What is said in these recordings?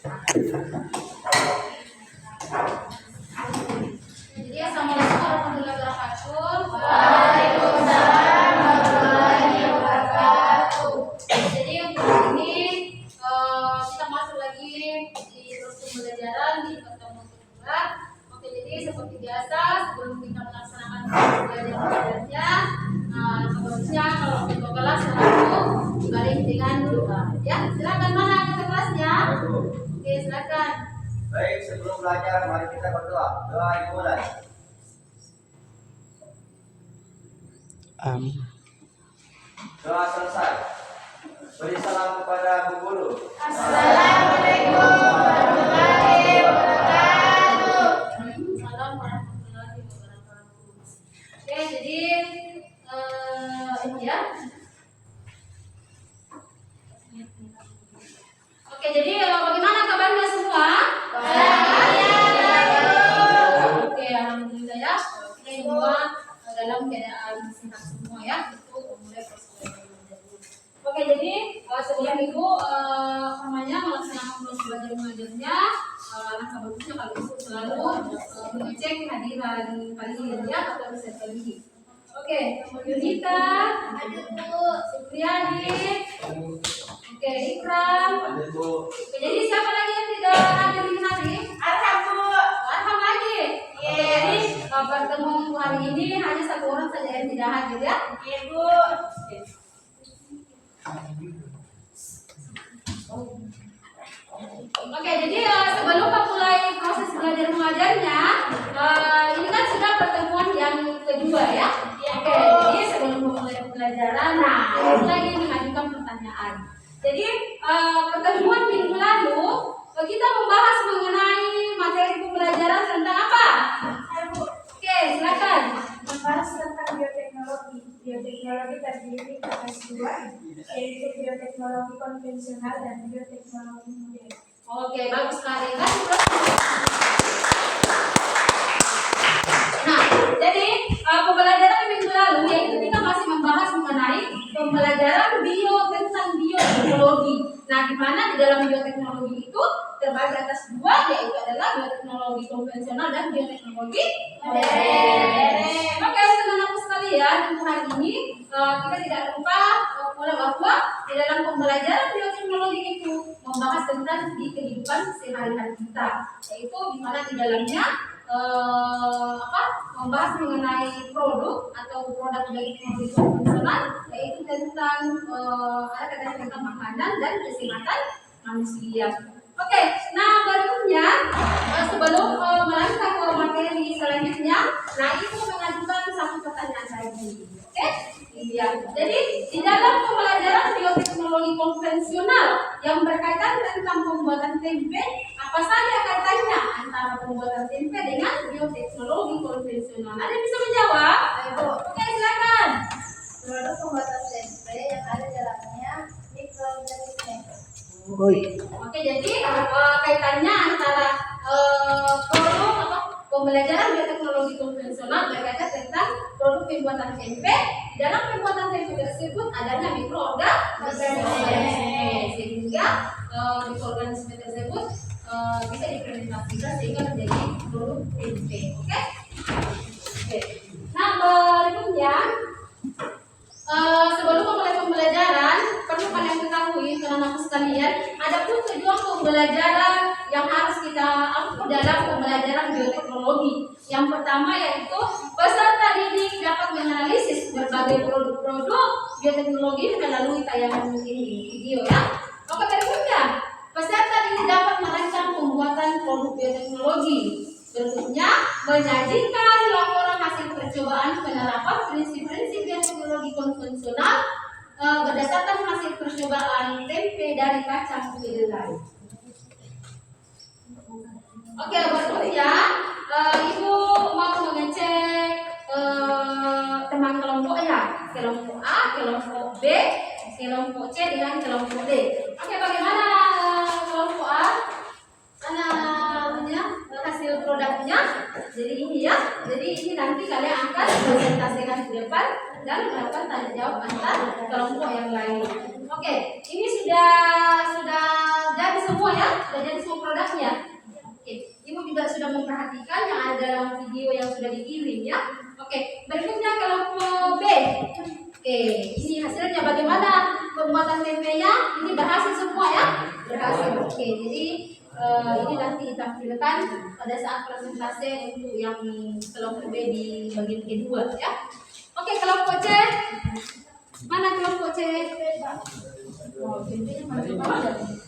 Jadi assalamualaikum warahmatullahi wabarakatuh. Waalaikumsalam warahmatullahi wabarakatuh. Jadi untuk hari ini kita masuk lagi di terus pembelajaran di pertemuan kedua. Oke, jadi seperti biasa sebelum kita melaksanakan pembelajarannya, seharusnya kalau kita kelas selalu dibarengi dengan doa. Ya, silakan mana kita kelasnya? Oke, silakan. Baik, sebelum belajar mari kita berdoa. Doa dimulai. Doa selesai. Beri salam kepada Bu Guru. Assalamualaikum warahmatullahi wabarakatuh. Waalaikumsalam warahmatullahi wabarakatuh. Oke, jadi ini ya. Oke, jadi bagaimana kabarnya semua? Oke, alhamdulillah ya. Kita semua dalam keadaan sehat semua ya. Itu mulai proses belajar. Oke, jadi sebelum itu melaksanakan proses belajar mengajarnya, langkah bagusnya kalau itu selalu mengecek kehadiran kalian ya atau peserta didik. Oke, Yunita, Supriyadi, oke, Ikram. Oke, jadi siapa lagi yang tidak hadir di hari? Arham lagi. Oke, jadi pertemuan hari ini hanya satu orang saja yang tidak hadir ya. Iya, Bu. Oke, jadi sebelum memulai proses belajar mengajarnya, ini kan sudah pertemuan yang kedua ya. Oke, jadi sebelum memulai pembelajaran, ini lagi mengajukan pertanyaan. Jadi pertemuan minggu lalu kita membahas mengenai materi pembelajaran tentang apa? Oke, silakan. Membahas tentang bioteknologi. Bioteknologi terdiri atas dua, yaitu bioteknologi konvensional dan bioteknologi modern. Oke, bagus sekali kan? Nah, jadi pembelajaran minggu lalu yaitu kita masih membahas mengenai pembelajaran tentang bioteknologi. Nah, di mana di dalam bioteknologi itu terbagi atas dua, yaitu adalah bioteknologi konvensional dan bioteknologi modern. Oke, teman-teman sekalian, untuk hari ini kita tidak lupa bahwa di dalam pembelajaran bioteknologi itu membahas tentang di kehidupan sehari-hari kita, yaitu di mana di dalamnya membahas mengenai produk atau produk bioteknologi konvensional, yaitu tentang tentang makanan dan kesehatan manusia. Oke, nah berikutnya sebelum melangkah ke materi selanjutnya, nah itu mengajukan satu pertanyaan lagi. Oke, iya. Jadi di dalam pembelajaran bioteknologi konvensional yang berkaitan tentang pembuatan tempe, apa saja kaitannya antara pembuatan tempe dengan bioteknologi konvensional? Ada yang bisa menjawab? Ayo, oke, silakan. Produk pembuatan tempe yang ada dalamnya mikroorganisme. Oke, jadi kaitannya antara pembelajaran bioteknologi konvensional berkaitan tentang produk pembuatan tempe. Di dalam pembuatan tempe tersebut adanya mikroorganisme, sehingga mikroorganisme tersebut bisa difermentasikan sehingga menjadi produk tempe. Oke. Nah, berikutnya sebelum memulai pembelajaran, perlu kalian ketahui teman-teman sekalian, ada pun tujuan pembelajaran yang harus kita ambil dalam pembelajaran bioteknologi. Yang pertama yaitu peserta didik dapat menganalisis berbagai produk-produk bioteknologi melalui tayangan ini video ya. Oke, berikutnya peserta didik dapat merancang pembuatan produk bioteknologi. Berikutnya menyajikan laporan hasil percobaan penerapan prinsip-prinsip bioteknologi konvensional berdasarkan hasil percobaan tempe dari kacang kedelai. Oke, berikutnya Ibu mau mengecek teman kelompok ya, kelompok A, kelompok B, kelompok C dengan kelompok D. Oke, bagaimana kelompok A? Mana hasil produknya? Jadi ini ya. Jadi ini nanti kalian akan presentasikan di depan dan melakukan tanya jawab antar kelompok yang lain. Oke, ini sudah jadi semua ya. Sudah jadi semua produknya? Oke, Ibu juga sudah memperhatikan yang ada dalam video yang sudah dikirim ya. Oke, berikutnya kelompok B. Oke, ini hasilnya bagaimana pembuatan tempenya? Ini berhasil semua ya? Berhasil. Oke, jadi ini nanti ditampilkan pada saat presentasi untuk yang kelompok B di bagian kedua ya. Oke, kelompok C. Mana kelompok C? Oh, tempenya masih banyak.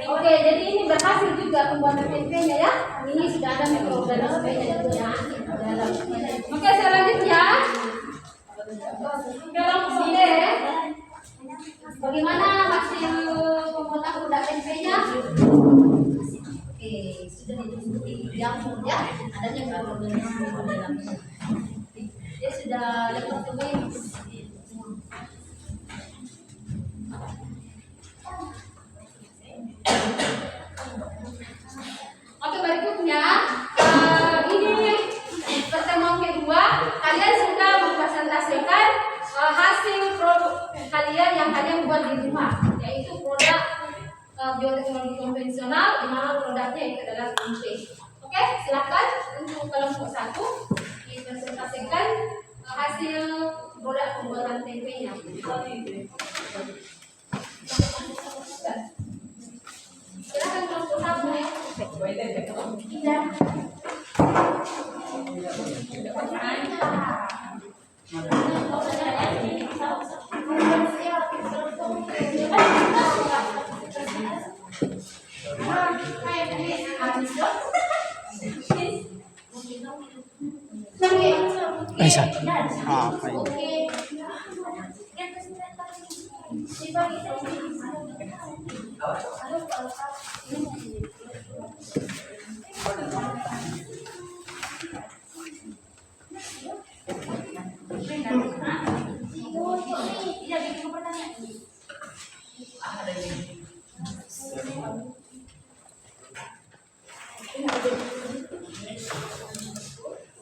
Oke, jadi ini berhasil juga pembuatan tempenya ya. Ini sudah ada mikroorganismenya juga dalam. Oke, selanjutnya kelompok D. Bagaimana hasil pembuatan produk tempenya? Oke, sudah disebut yang ya, adanya mikroorganisme di dalamnya. Dia sudah dapat temuin. Oke, berikutnya ini pertemuan kedua. Kalian sudah mempresentasikan hasil produk kalian yang kalian buat di rumah, yaitu produk bioteknologi konvensional, di mana produknya itu adalah tempe. Oke, silakan untuk kelompok 1 dipresentasikan hasil produk pembuatan tempenya. Silakan kelompok 1 ya. Bisa.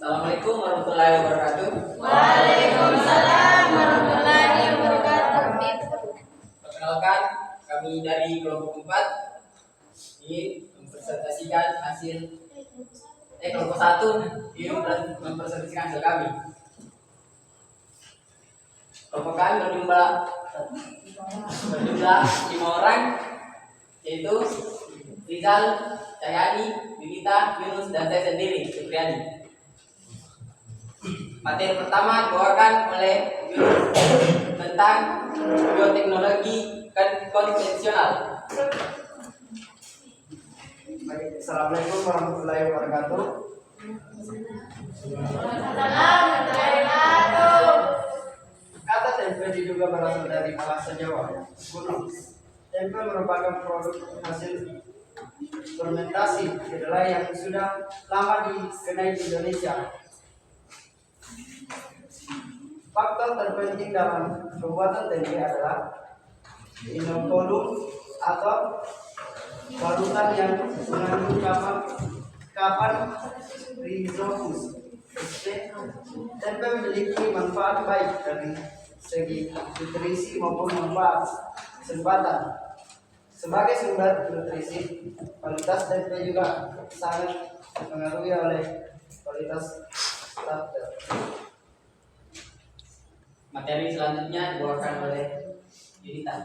Assalamualaikum warahmatullahi wabarakatuh. Waalaikumsalam warahmatullahi wabarakatuh. Perkenalkan, kami dari kelompok 4 ini mempresentasikan hasil kelompok 1 ini mempresentasikan hasil kami. Kelompok kami berjumlah 5 orang, yaitu Rizal, Cahyani, Yunita, Yunus, dan saya sendiri, Supriyadi. Materi pertama dibawakan oleh Yunus tentang bioteknologi konvensional. Baik, Assalamualaikum warahmatullahi wabarakatuh. Kata tempe diduga berasal dari bahasa Jawa kuno. Tempe merupakan produk hasil fermentasi kedelai yang sudah lama dikenal di Indonesia. Faktor terpenting dalam pembuatan tempe adalah inokulum atau balutan yang mengandung kapan rhizopus. Tempe memiliki manfaat baik dari segi nutrisi maupun manfaat kesehatan. Sebagai sumber nutrisi, kualitas tempe juga sangat dipengaruhi oleh kualitas starter. Materi selanjutnya dibawakan oleh Yunita.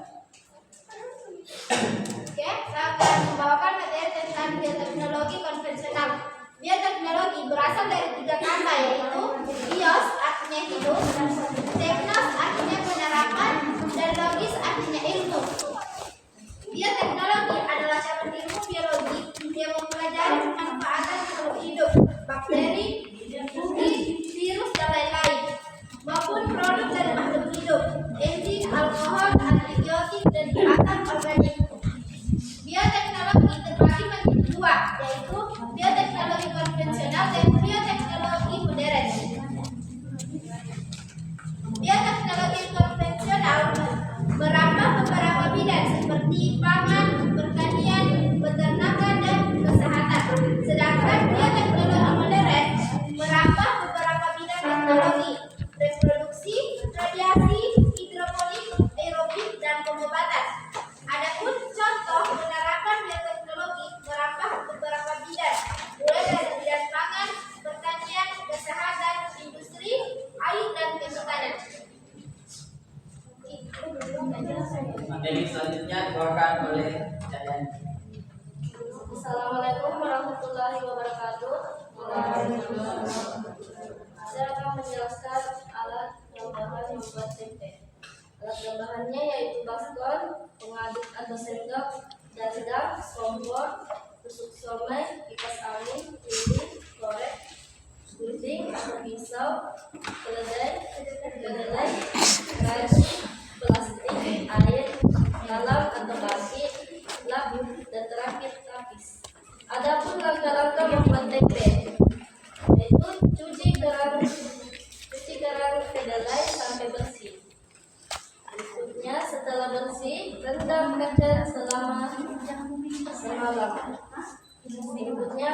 Oke, saya akan membawakan materi tentang bioteknologi konvensional. Bioteknologi berasal dari 3 kata, yaitu bios artinya hidup, teknos artinya penerapan, dan logis artinya ilmu. Bioteknologi adalah cabang ilmu biologi yang mempelajari pemanfaatan makhluk hidup, bakteri, fungi, virus, dan lain-lain, maupun produk dari makhluk hidup, enzim, alkohol, antibiotik, dan bahan organik. Bioteknologi terbagi menjadi 2, yaitu bioteknologi konvensional dan bioteknologi modern. Bioteknologi konvensional merambah beberapa bidang seperti pangan, pertanian, peternakan, dan kesehatan. Sedangkan bioteknologi modern merambah beberapa bidang teknologi, reproduksi, radiasi, hidroponik, aerobik, dan pengobatan. Adapun contoh penerapan Jadi selanjutnya dibawakan oleh Cayani. Assalamualaikum warahmatullahi wabarakatuh. Saya akan menjelaskan alat tambahan membuat tempe. Alat tambahannya yaitu baskom, pengaduk atau sendok, dandang, kompor, tusuk somai, kipas angin, lilin, korek, gunting atau pisau, keledai, kayu, plastik, air, galam atau baki, lap, dan terakhir lapis. Adapun langkah-langkah membuat tempe, yaitu cuci kerang kedelai sampai bersih. Berikutnya setelah bersih, rendam kacang selama semalam. Berikutnya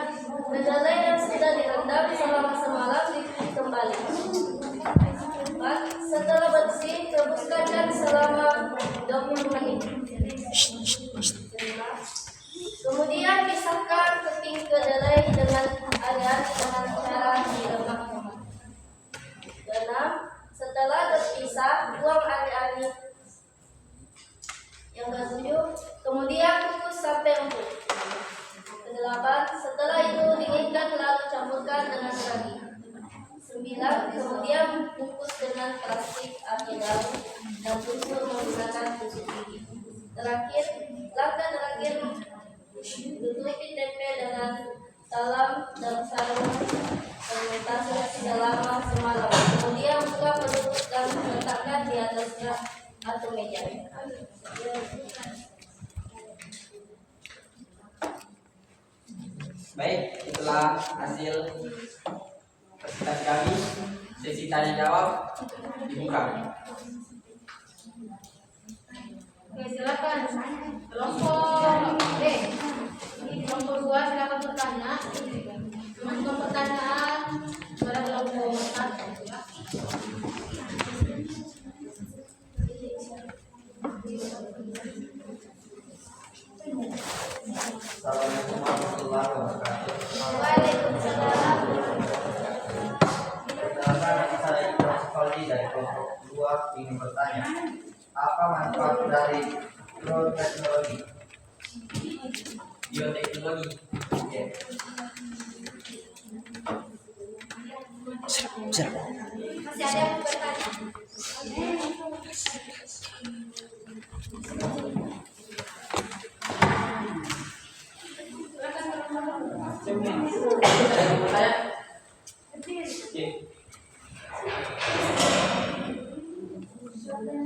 kedelai yang sudah direndam selama semalam dicuci kembali. Setelah bersih, rebus kacang selama 20 menit. Kemudian pisahkan keping kedelai dengan air dengan cara diremak-remak. 6. Setelah terpisah, buang ari-ari. Yang ke-7, kemudian kukus sampai empuk. Ke-8, setelah itu dinginkan lalu campurkan dengan ragi. 9. Kemudian bungkus dengan plastik atau daun dan tutup menggunakan tusuk gigi. Langkah terakhir, tutupi tempe dengan salam dan sarung fermentasi selama semalam. Kemudian buka penutup dan letakkan di atasnya atau meja. Baik, itulah hasil presentasi kami. Sesi tanya jawab dibuka. Oke, silakan. Kelompok B. Kelompok 2 silakan bertanya. Untuk pertanyaan pada kelompok 1. Assalamualaikum warahmatullahi wabarakatuh. Waalaikumsalam. Perkenalkan, saya Ibrahim Sukoli dari kelompok 2 ingin bertanya, apa manfaat dari bioteknologi? Bioteknologi. Oke. Masih ada yang bertanya?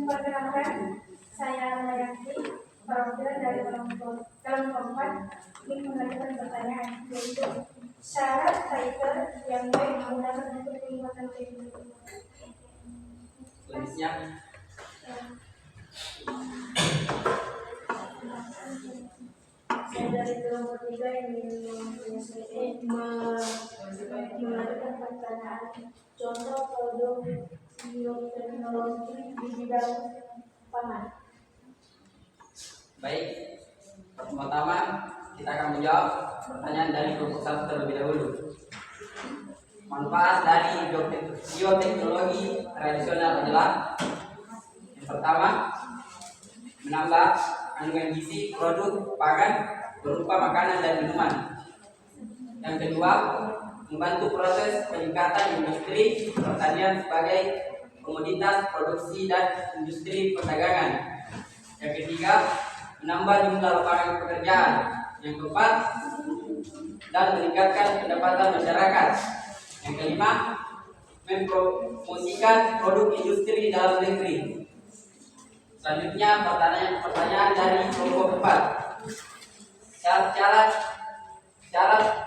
Perkenalkan, saya Mayakti, perwakilan dari kelompok 4 ingin mengajukan pertanyaan, yaitu syarat fighter yang baik menggunakan untuk pembuatan tempe. Selanjutnya, Saya dari kelompok 3 yang mengajukan pertanyaan contoh produk bioteknologi di bidang pangan. baik. Pertama, kita akan menjawab pertanyaan dari kelompok 1 terlebih dahulu. Manfaat dari bioteknologi tradisional adalah yang pertama, menambah kandungan gizi produk pangan berupa makanan dan minuman. Yang kedua, membantu proses peningkatan industri pertanian sebagai komoditas produksi dan industri perdagangan. Yang ketiga, menambah jumlah lapangan pekerjaan. Yang keempat, dan meningkatkan pendapatan masyarakat. Yang kelima, mempromosikan produk industri dalam negeri. Selanjutnya pertanyaan dari kelompok 4. Syarat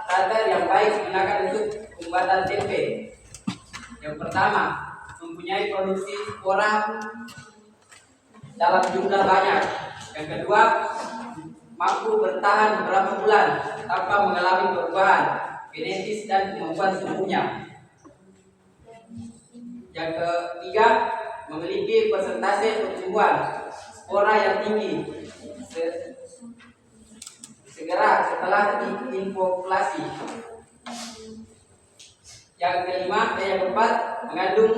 starter yang baik digunakan untuk pembuatan tempe. Yang pertama, mempunyai produksi spora dalam jumlah banyak. Yang kedua, mampu bertahan beberapa bulan tanpa mengalami perubahan genetis dan kemampuan tubuhnya. Yang ketiga, memiliki persentase pertumbuhan spora yang tinggi segera setelah diinflasi. Yang keempat, mengandung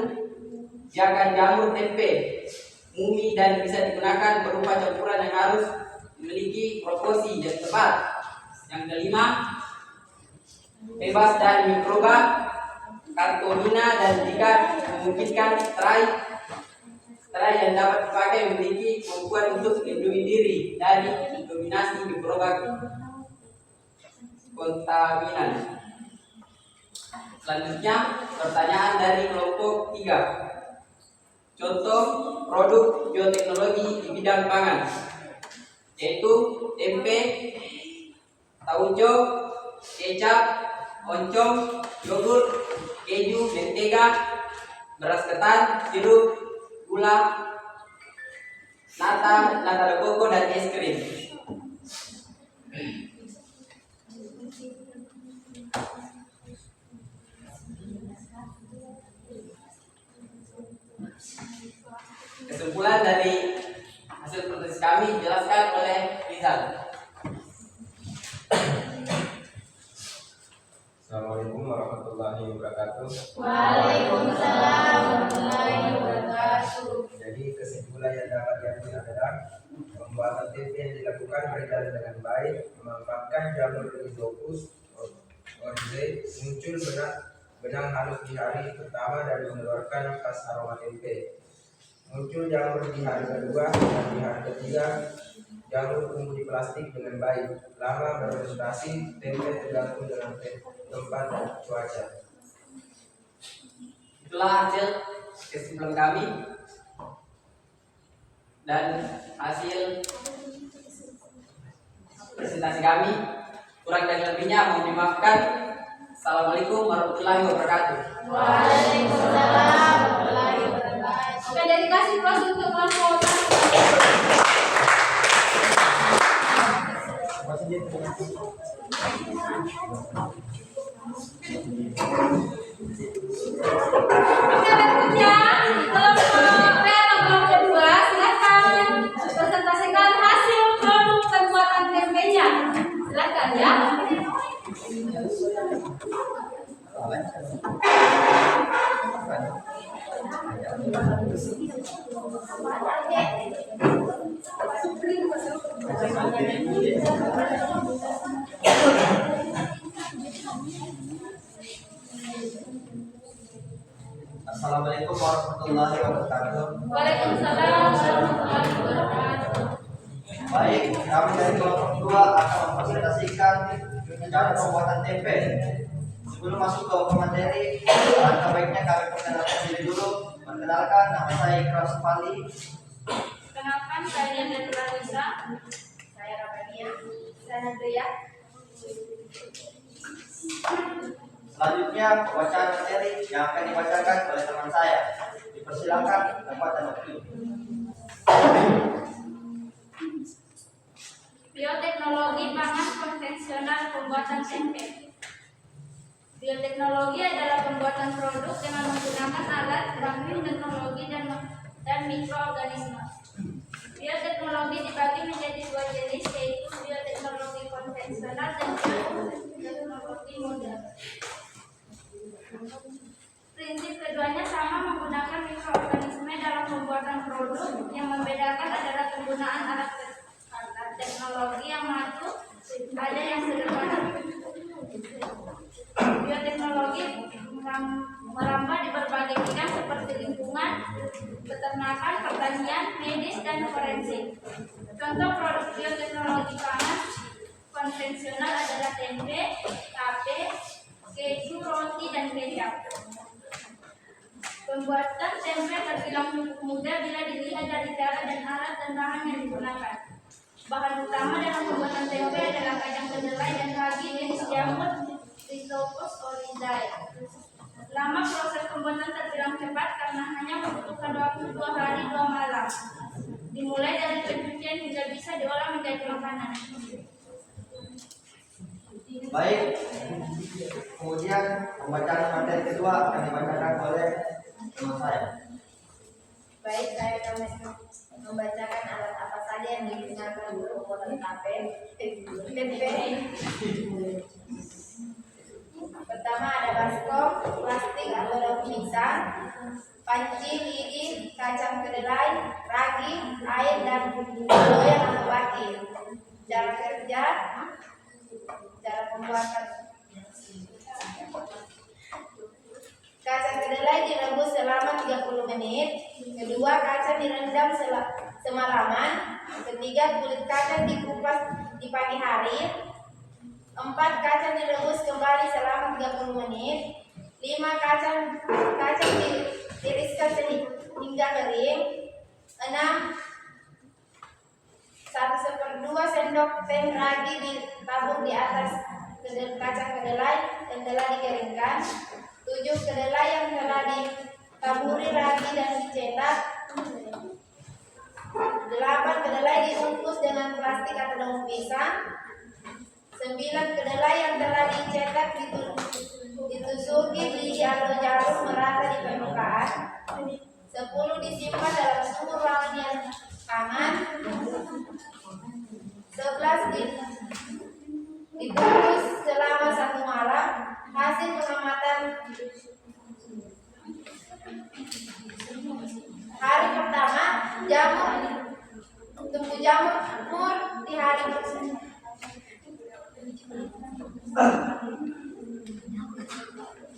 biakan jamur tempe mumi dan bisa digunakan berupa campuran yang harus memiliki proporsi yang tepat. Yang kelima, bebas dari mikroba, kartonina, dan jika memungkinkan serai yang dapat dipakai memiliki kemampuan untuk melindungi diri dari dominasi mikroba kontaminan. Selanjutnya, pertanyaan dari kelompok 3. Contoh produk bioteknologi di bidang pangan, yaitu tempe, tauco, kecap, oncom, yogurt, keju, mentega, beras ketan, sirup, gula, nata de coco, dan es krim. Kesimpulan dari hasil proses kami dijelaskan oleh Rizal. Assalamualaikum warahmatullahi wabarakatuh. Waalaikumsalam warahmatullahi wabarakatuh. Jadi kesimpulan yang dapat diambil adalah pembuatan tempe yang dilakukan berjalan dengan baik, memanfaatkan jamur Rhizopus orzae, muncul benang halus di hari pertama dan mengeluarkan khas aroma tempe. Muncul jamur di hari kedua dan di hari ketiga, jamur tumbuh di plastik dengan baik. Lama berfermentasi, tempe tergantung dengan tempat dan cuaca. Itulah hasil kesimpulan kami dan hasil presentasi kami. Kurang dan lebihnya mohon dimaafkan. Assalamualaikum warahmatullahi wabarakatuh. Waalaikumsalam warahmatullahi wabarakatuh. Oke, dari kasih kelas untuk kelompok. Oke, berikutnya kelompok P atau kelompok 2, silakan presentasikan hasil produk pembuatan tempenya. Silakan ya. Assalamualaikum warahmatullahi wabarakatuh. Waalaikumsalam warahmatullahi wabarakatuh. Baik, kami dari kelompok 2 akan mempresentasikan cara pembuatan tempe. Sebelum masuk ke materi, alangkah baiknya kami perkenalkan diri dulu. Perkenalkan, nama saya Ikrar Supali. Kenalkan, saya Netra Lisa. Saya Rabania. Saya Nadria. Selanjutnya, pembacaan materi yang akan dibacakan oleh teman saya. Dipersilakan tempat dan waktu. Bioteknologi pangan konvensional pembuatan tempe. Bioteknologi adalah pembuatan produk dengan menggunakan alat, bahan teknologi dan mikroorganisme. Bioteknologi dibagi menjadi dua jenis, yaitu bioteknologi konvensional dan bioteknologi modern. Prinsip keduanya sama, menggunakan mikroorganisme dalam pembuatan produk. Yang membedakan adalah penggunaan alat teknologi yang maju, ada yang sederhana. Bioteknologi merambah di berbagai bidang seperti lingkungan, peternakan, pertanian, medis, dan forensik. Contoh produk bioteknologi pangan konvensional adalah tempe, tape, keju, roti, dan kecap. Pembuatan tempe terbilang cukup mudah bila dilihat dari cara dan alat dan bahan yang digunakan. Bahan utama dalam pembuatan tempe adalah kacang kedelai dan ragi jenis jamur Rhizopus orzae. Lama proses pembuatan terbilang cepat karena hanya membutuhkan waktu 2 hari 2 malam. Dimulai dari pencucian hingga bisa diolah menjadi makanan. Baik, kemudian pembacaan materi kedua akan dibacakan oleh teman saya. Baik, saya akan membacakan alat apa saja yang digunakan untuk pembuatan tempe. Pertama ada baskom, plastik atau daun pisang, panci, lidi, kacang kedelai, ragi, air, dan loyang atau batir. Cara kerja, cara pembuatan. Kacang kedelai direbus selama 30 menit. Kedua, kacang direndam semalaman. Ketiga, kulit kacang dikupas di pagi hari. 4, kacang direbus kembali selama 30 menit. 5, kacang ditiriskan hingga kering. 6, 1/2 sendok teh ragi ditabur di atas kacang kedelai yang telah dikeringkan. 7, kedelai yang telah ditaburi ragi dan dicetak. 8, kedelai dibungkus dengan plastik atau daun pisang. 9, kedelai yang telah dicetak ditusuki di atau jarum merata di permukaan. 10, disimpan dalam suhu ruangan yang aman. 11, dibungkus selama 1 malam. Hasil pengamatan hari pertama, tumbuh jamur di hari pertama.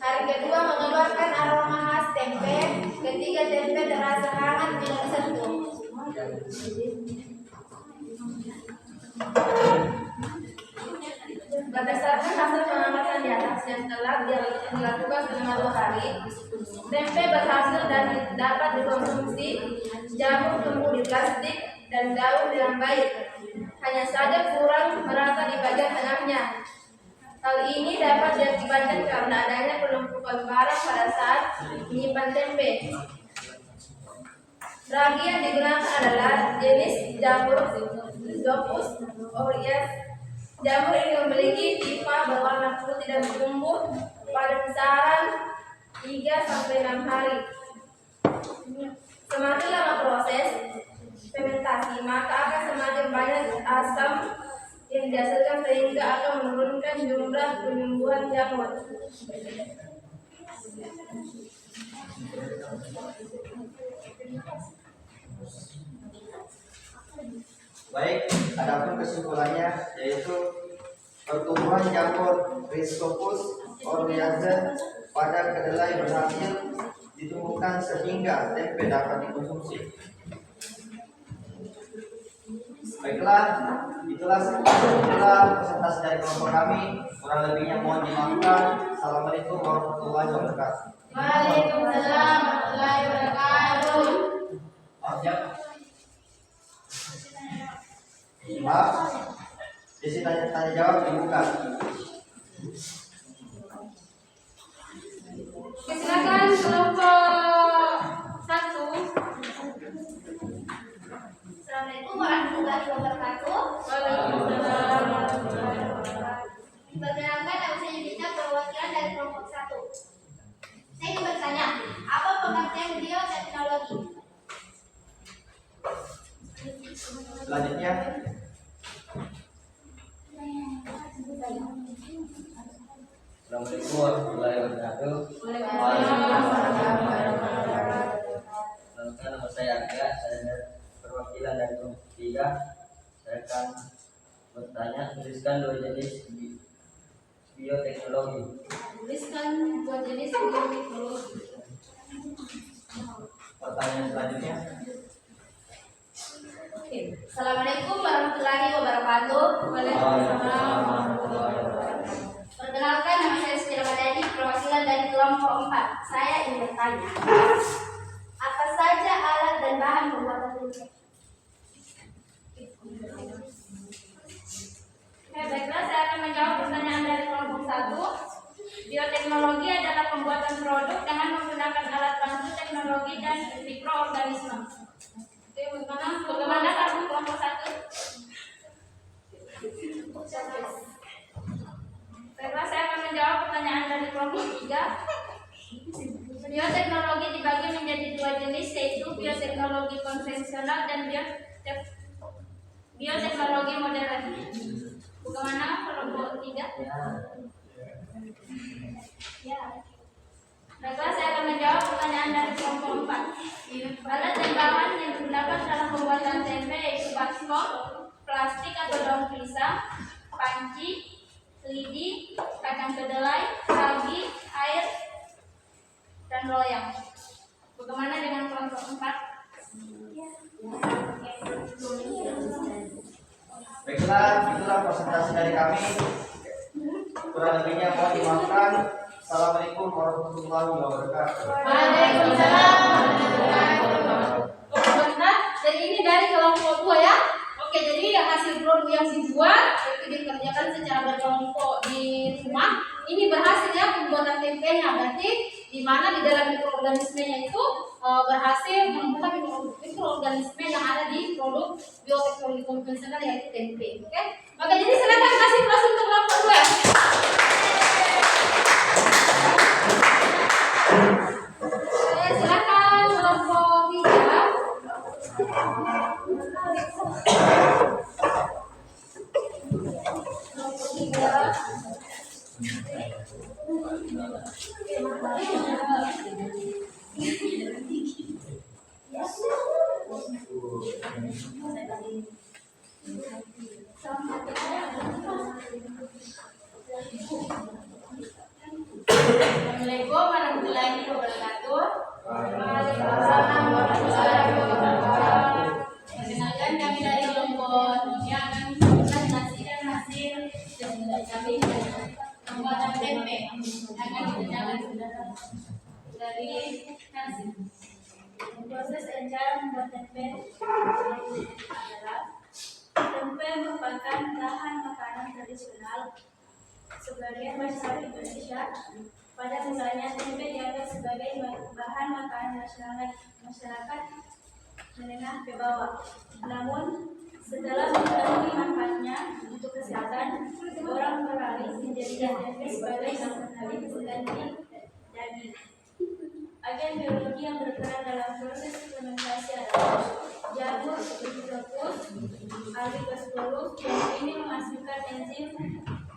Hari kedua mengeluarkan aroma khas tempe. Ketiga, tempe terasa hangat bila disentuh. Berdasarkan hasil pengamatan di atas yang telah dilakukan selama 2 hari, tempe berhasil dan dapat dikonsumsi. Jamur tumbuh di plastik dan daun dengan baik, hanya saja kurang merata di bagian tengahnya. Hal ini dapat diakibatkan karena adanya penumpukan barang pada saat menyimpan tempe. Ragi yang digunakan adalah jenis jamur Rhizopus aureus. Jamur ini memiliki pipa berwarna putih dan tumbuh pada kisaran 3-6 hari. Semakin lama proses fermentasi, maka akan semakin banyak asam yang dihasilkan sehingga akan menurunkan jumlah penyembuhan jamur. Baik, adapun kesimpulannya yaitu pertumbuhan jamur Rhizopus aureus pada kedelai berhasil ditumbuhkan sehingga tempe dapat dikonsumsi. Baiklah, itulah presentasi dari kelompok kami. Kurang lebihnya mohon dimaafkan. Assalamualaikum warahmatullahi wabarakatuh. Waalaikumsalam warahmatullahi wabarakatuh. Siap. Maaf, sesi tanya jawab dibuka. Silakan kelompok 1. Assalamualaikum warahmatullahi wabarakatuh. Waalaikumsalam warahmatullahi wabarakatuh. Perkenalkan, nama saya Yudhita, perwakilan dari kelompok 1. Saya ingin bertanya, apa pengertian bioteknologi? Selanjutnya, Assalamualaikum warahmatullahi wabarakatuh. Perkenalkan, nama saya Arga, saya dari perwakilan dari kelompok 3. Saya akan bertanya, tuliskan 2 jenis bioteknologi. Tuliskan 2 jenis bioteknologi. pertanyaan selanjutnya. Assalamualaikum warahmatullahi wabarakatuh. Waalaikumsalam warahmatullahi wabarakatuh. Perkenalkan, nama saya Siti Ramadhani, perwakilan dari kelompok 4. Saya ingin bertanya, apa saja alat dan bahan pembuatan tempe? Baiklah, saya akan menjawab pertanyaan dari kelompok 1. Bioteknologi adalah pembuatan produk dengan menggunakan alat bantu teknologi dan mikroorganisme. Oke, bagaimana kamu kelompok 1? Baiklah, saya akan menjawab pertanyaan dari kelompok 3. Bioteknologi dibagi menjadi 2 jenis, yaitu bioteknologi konvensional dan bioteknologi modern. Bagaimana kelompok 3? Ya. Baiklah, saya akan menjawab pertanyaan dari kelompok 4. Alat dan bahan yang digunakan dalam pembuatan tempe yaitu baskom, plastik atau daun pisang, panci, lidi, kacang kedelai, ragi, air, dan loyang. Bagaimana dengan kelompok 4? Baiklah, itulah presentasi dari kami. Kurang lebihnya mohon dimaafkan. Assalamualaikum warahmatullahi wabarakatuh. Waalaikumsalam. Oke, sebentar. Jadi ini dari kelompok 2 ya. Oke, jadi hasil produk yang dibuat itu dikerjakan secara berkelompok di rumah. Ini berhasil ya pembuatan tempenya. Berarti di mana di dalam mikroorganismenya itu berhasil menemukan mikroorganisme yang ada di produk bioteknologi konvensional yaitu tempe. Oke. Oke, jadi silakan kasih plus untuk kelompok 2. Silakan kelompok 3. Kelompok 3. Assalamualaikum warahmatullahi wabarakatuh. Waalaikumsalam warahmatullahi wabarakatuh. Perkenalkan kami dari kelompok 3 akan memberikan nasi dan hasil dari kami pembuatan tempe akan dikerjakan dari nasi. Proses dan cara membuat tempe adalah tempe merupakan bahan makanan tradisional sebagian masyarakat Indonesia. Pada mulanya tempe dianggap sebagai bahan makanan nasional masyarakat menengah ke bawah. Namun setelah mengetahui manfaatnya untuk kesehatan, orang beralih menjadikan tempe sebagai alternatif pengganti daging. Agen biologi yang berperan dalam proses fermentasi adalah jamur, Bifidobacter, Albigoscorus, yang ini menghasilkan enzim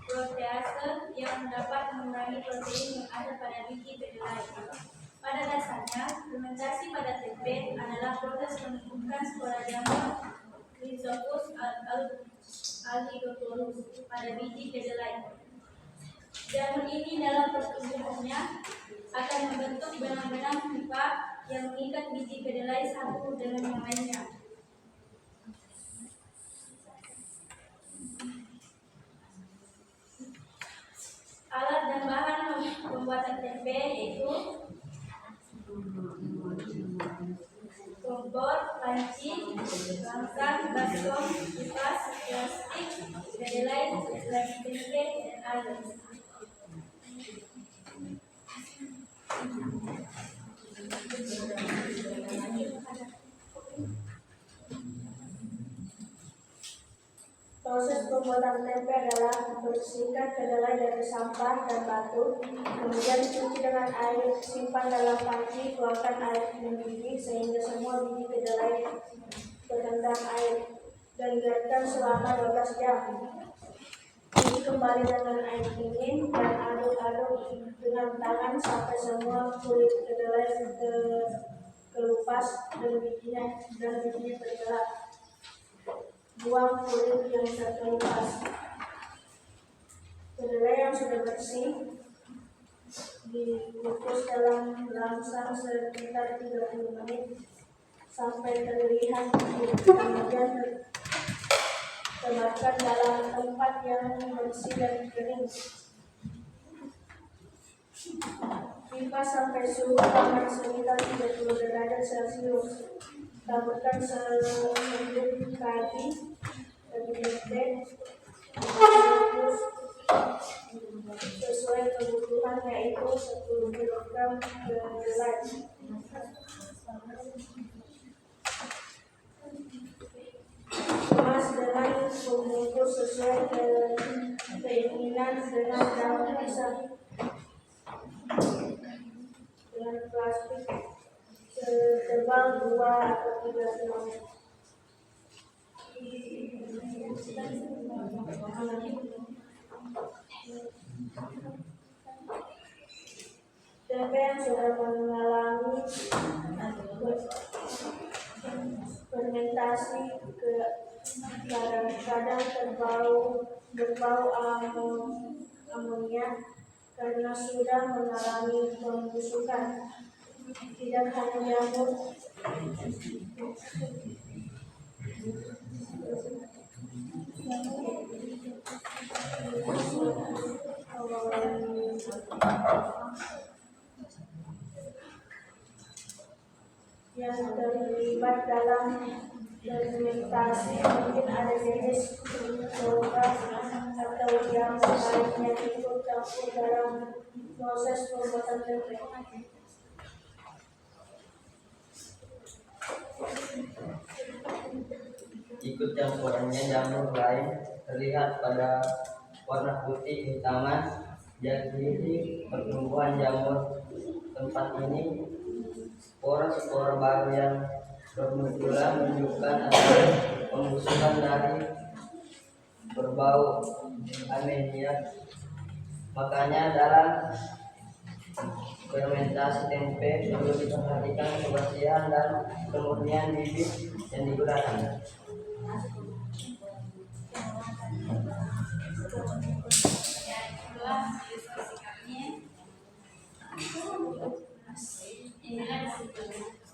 protease yang dapat mengurangi protein yang ada pada biji kedelai. Pada dasarnya, fermentasi pada tempe adalah proses menumbuhkan spora jamur Rhizopus albigoscorus pada biji kedelai. Jamur ini dalam pertumbuhannya akan membentuk benang-benang pipa yang mengikat biji kedelai satu dengan yang lainnya. Alat dan bahan pembuatan tempe yaitu kompor, panci, langsang, baskom, kipas, plastik, kedelai, lagi tempe, dan air. Proses pembuatan tempe adalah membersihkan kedelai dari sampah dan batu, kemudian cuci dengan air, simpan dalam panci, tuangkan air mendidih sehingga semua biji kedelai terendam air, dan biarkan selama 12 jam. Ini kembali dengan air dingin dan aduk-aduk dengan tangan sampai semua kulit kedelai kelupas dan bijinya bergelap. Buang kulit yang terkelupas. Kedelai yang sudah bersih dikukus dalam langsang sekitar 30 menit sampai terlihat, kemudian tebarkan dalam tempat yang bersih dan kering. Kipas sampai suhu panas sekitar 30 derajat Celcius. Taburkan sehelai kaki tempe sesuai kebutuhan, yaitu 10 kg kedelai. Kemas dengan pembungkus sesuai keinginan dengan daun pisang dengan plastik setebal 2 atau 3 cm. tempe yang sudah mengalami fermentasi kadang-kadang berbau amonia karena sudah mengalami pembusukan. Tidak hanya jamur, yang terlibat dalam fermentasi mungkin ada jenis sulfat atau yang sebaiknya ikut campur dalam proses pembuatan tempe. Ikut campurannya jamur lain terlihat pada warna putih kehitaman. Jadi pertumbuhan jamur tempat ini spora-spora baru yang bermunculan menunjukkan adanya pembusukan dari berbau amonia. Makanya dalam fermentasi tempe perlu diperhatikan kebersihan dan kemurnian bibit yang digunakan.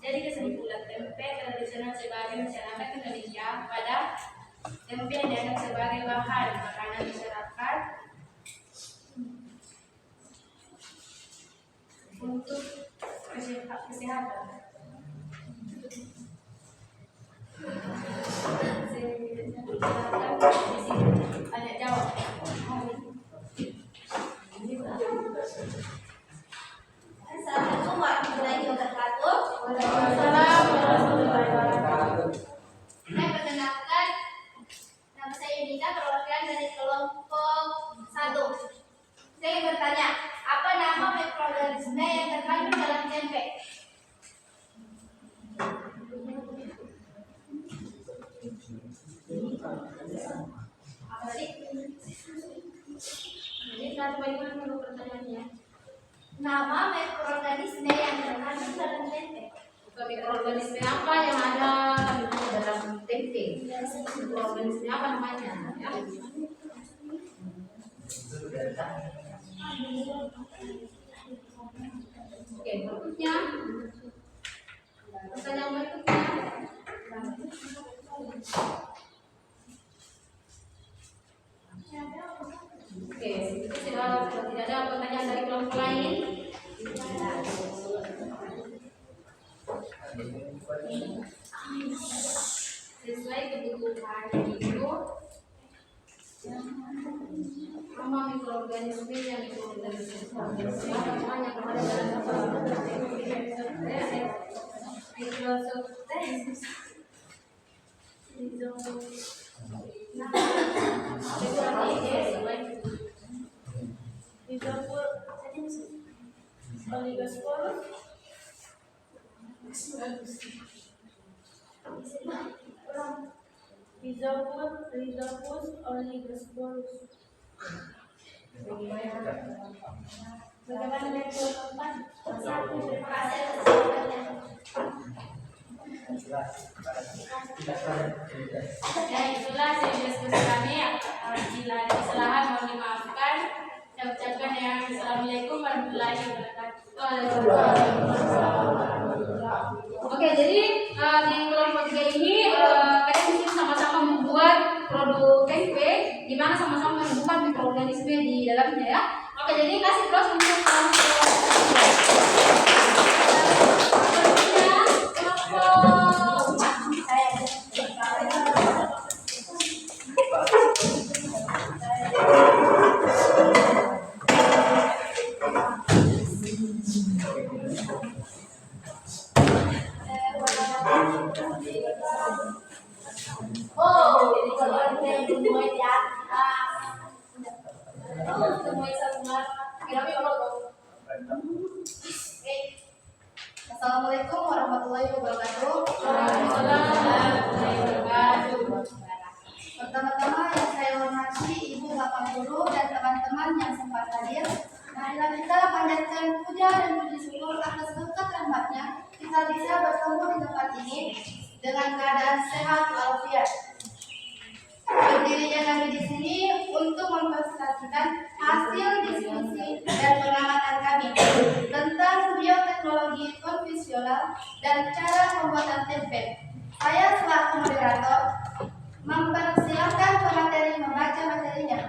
Jadi kesimpulan tempe tradisional sebagai masyarakat Indonesia pada tempe yang dianggap sebagai bahan makanan masyarakat untuk kesehatan. Banyak jawab. Assalamualaikum warahmatullahi wabarakatuh. Waalaikumsalam warahmatullahi wabarakatuh. Saya perkenalkan, nama saya Yunita, perwakilan dari kelompok 1. Saya bertanya, apa nama mikroorganisme yang terkandung dalam tempe? Apa tadi? Jadi kita bagaimana dulu pertanyaannya? Nama mikroorganisme yang terkandung dalam tempe. Mikroorganisme apa yang ada dalam tempe? Mikroorganisme apa namanya? Ya. Oke, berikutnya. Pertanyaan berikutnya. Oke, itu tidak ada pertanyaan dari kelompok lain. Sesuai kebutuhan itu, nama mikroorganisme yang mikroorganisme apa namanya kepada dalam Rhizopus oligosporus. Bagaimana dengan kelompok 1? Terima kasih atas jawabannya. Ya, itulah diskusi kami. Bila ada kesalahan mohon dimaafkan. Saya ucapkan yang Assalamualaikum warahmatullahi wabarakatuh. Oke, jadi di kelompok 3 ini kalian mungkin sama-sama membuat produk tempe, di mana sama-sama menemukan mikroorganisme di dalamnya ya. Oke, jadi kasih terus untuk Assalamualaikum warahmatullahi wabarakatuh. Pertama-tama yang saya hormati Ibu Bapak Guru dan teman-teman yang sempat hadir. Marilah kita panjatkan mengucapkan puja dan puji syukur atas berkat rahmatnya kita bisa bertemu di tempat ini dengan keadaan sehat walafiat. Berdirinya kami di sini untuk mempresentasikan hasil diskusi dan pengamatan kami tentang bioteknologi konvensional dan cara pembuatan tempe. Saya selaku moderator mempersilahkan pemateri membaca materinya.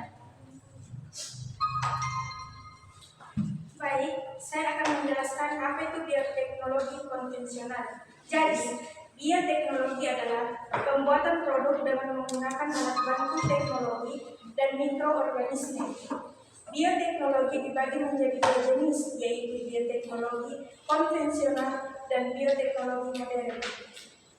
Baik, saya akan menjelaskan apa itu bioteknologi konvensional. Jadi, bioteknologi adalah pembuatan produk dengan menggunakan alat bantu teknologi dan mikroorganisme. Bioteknologi dibagi menjadi dua jenis, yaitu bioteknologi konvensional dan bioteknologi modern.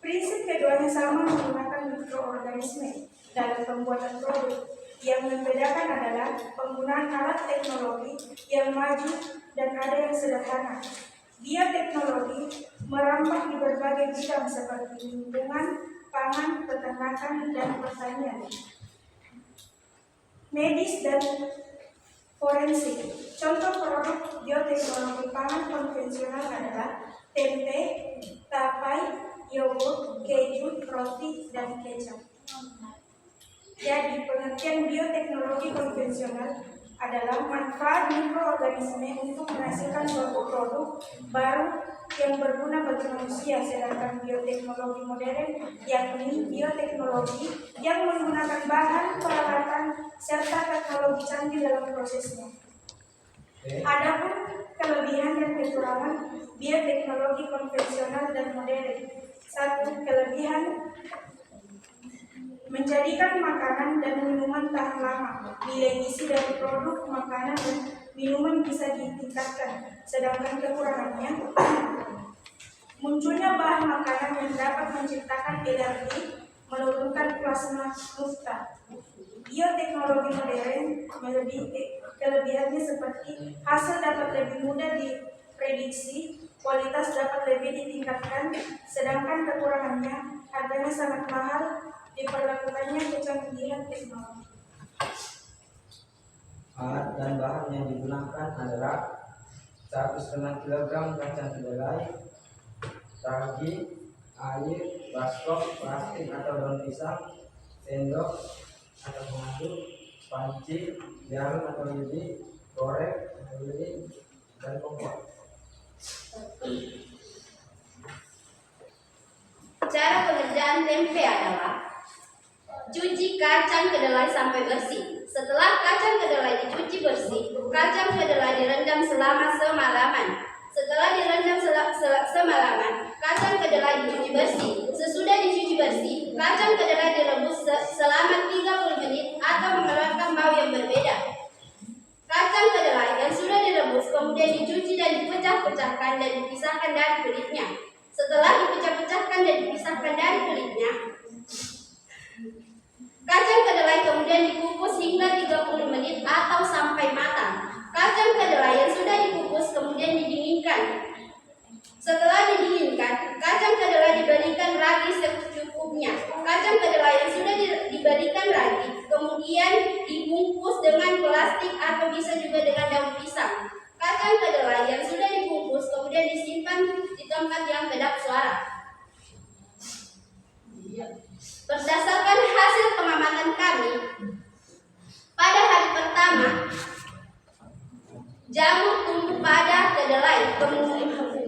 Prinsip keduanya sama, menggunakan mikroorganisme dalam pembuatan produk. Yang membedakan adalah penggunaan alat teknologi yang maju dan ada yang sederhana. Bioteknologi merambah di berbagai bidang seperti lingkungan, pangan, peternakan, dan pertanian, medis, dan forensik. Contoh produk bioteknologi pangan konvensional adalah tempe, tapai, yogurt, keju, roti, dan kecap. Jadi, pengertian bioteknologi konvensional adalah manfaat mikroorganisme untuk menghasilkan suatu produk baru yang berguna bagi manusia, sedangkan bioteknologi modern yakni bioteknologi yang menggunakan bahan, peralatan, serta teknologi canggih dalam prosesnya. Adapun kelebihan dan kekurangan bioteknologi konvensional dan modern. Satu, kelebihan: menjadikan makanan dan minuman tahan lama. Nilai gizi dari produk makanan dan minuman bisa ditingkatkan. Sedangkan kekurangannya, munculnya bahan makanan yang dapat menciptakan alergi, menurunkan plasma musta. Bioteknologi modern kelebihannya seperti hasil dapat lebih mudah diprediksi, kualitas dapat lebih ditingkatkan, sedangkan kekurangannya harganya sangat mahal, diperlakukannya kecanggihan teknologi. Alat dan bahan yang digunakan adalah 1,5 kg kacang kedelai, ragi, air, baskom, plastik atau daun pisang, sendok atau pengaduk, panci, jarum atau lidi, korek atau lidi, dan kompor. Cara pengerjaan tempe adalah cuci kacang kedelai sampai bersih. Setelah kacang kedelai dicuci bersih, kacang kedelai direndam selama semalaman. Setelah direndam semalaman, kacang kedelai dicuci bersih. Sesudah dicuci bersih, kacang kedelai direbus selama 30 menit atau mengeluarkan bau yang berbeda. Kacang kedelai yang sudah direbus kemudian dicuci dan dipecah-pecahkan dan dipisahkan dari kulitnya. Setelah dipecah-pecahkan dan dipisahkan dari kulitnya, kacang kedelai kemudian dikukus hingga 30 menit atau sampai matang. Kacang kedelai yang sudah dikukus kemudian didinginkan. Setelah didinginkan, kacang kedelai diberikan ragi secukupnya. Kacang kedelai yang sudah diberikan ragi kemudian dibungkus dengan plastik atau bisa juga dengan daun pisang. Kacang kedelai yang sudah dibungkus kemudian disimpan di tempat yang kedap suara. Berdasarkan hasil pengamatan kami, pada hari pertama jamur tumbuh pada kedelai,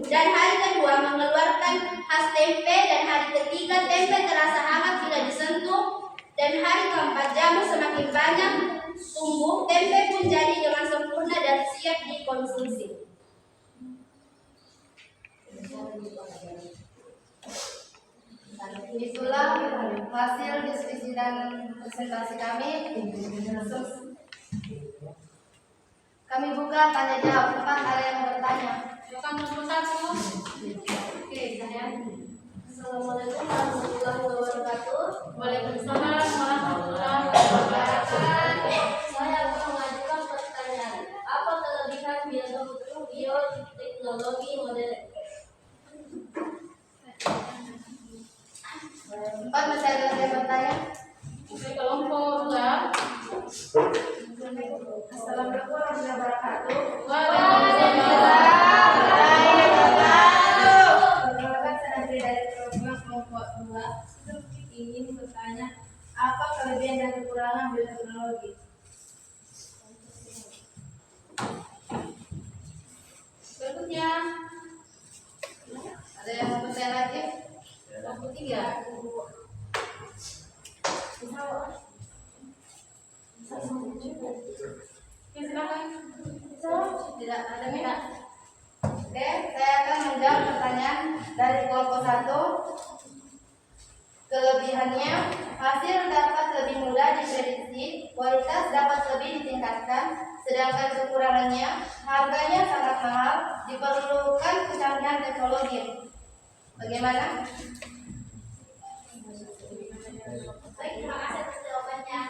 dan hari kedua mengeluarkan khas tempe, dan hari ketiga tempe terasa hangat bila disentuh, dan hari keempat jamur semakin banyak tumbuh, tempe pun jadi dengan sempurna dan siap dikonsumsi. Itulah hasil diskusi dan presentasi kami. Kami buka tanya jawab. Cepat, ada yang bertanya? Silakan nomor 1. Oke, saya. Assalamualaikum warahmatullahi wabarakatuh. Waalaikumsalam warahmatullahi wabarakatuh. Saya akan mengajukan pertanyaan. Apa kelebihan bioteknologi modern? 4, masih ada yang bertanya? Oke, kelompok 2. Assalamualaikum warahmatullahi wabarakatuh. Waalaikumsalam bioteknologi. Berikutnya, ada yang mau bertanya lagi? 23. Oke, silakan. Tidak ada minat. Oke, saya akan menjawab pertanyaan dari kelompok 1. Kelebihannya, hasil dapat lebih mudah diprediksi, kualitas dapat lebih ditingkatkan, sedangkan kekurangannya, harganya sangat mahal, diperlukan kecanggihan teknologi. Bagaimana? Baik, terima kasih atas jawabannya.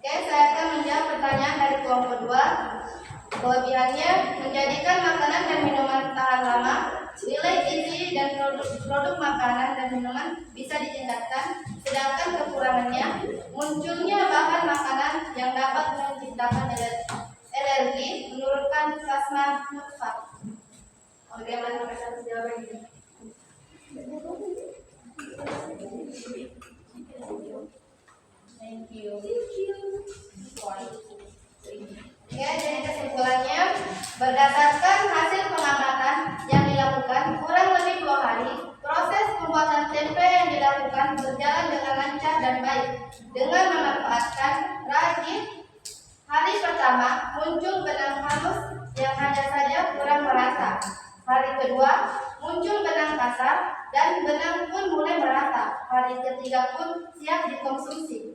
Oke, saya akan menjawab pertanyaan dari kelompok 2. Kelebihannya, menjadikan makanan dan minuman tahan lama, nilai gizi dan produk makanan dan minuman bisa ditingkatkan, sedangkan kekurangannya, munculnya bahan makanan yang dapat menciptakan alergi, menurunkan plasma nutfat. Bagaimana atas jawabannya? Thank you. Ya, jadi kesimpulannya, berdasarkan hasil pengamatan yang dilakukan kurang lebih 2 hari, proses pembuatan tempe yang dilakukan berjalan dengan lancar dan baik. Dengan memanfaatkan ragit, hari pertama muncul benang halus yang hanya saja kurang merata. Hari kedua muncul benang kasar dan benang pun mulai merata. Hari ketiga pun siap dikonsumsi.